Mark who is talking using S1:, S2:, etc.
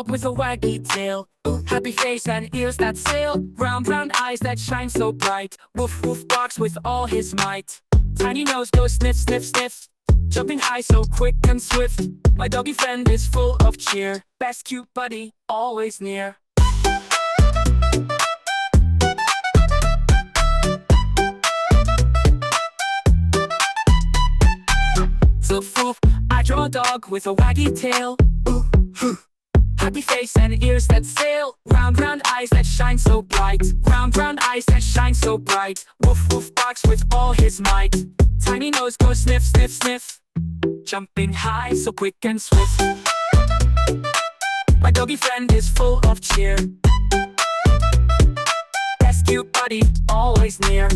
S1: dog with a waggy tail. Ooh, happy face and ears that sail. Round, round eyes that shine so bright. Woof, woof, barks with all his might. Tiny nose goes sniff, sniff, sniff. Jumping high so quick and swift. My doggy friend is full of cheer. Best cute buddy, always near. Woof, woof, I draw a dog with a waggy tail. Ooh, hoo. Happy face and ears that sail. Round, round eyes that shine so bright. Round, round eyes that shine so bright. Woof, woof, barks with all his might. Tiny nose goes sniff, sniff, sniff. Jumping high so quick and swift. My doggy friend is full of cheer. Best cute buddy, always near.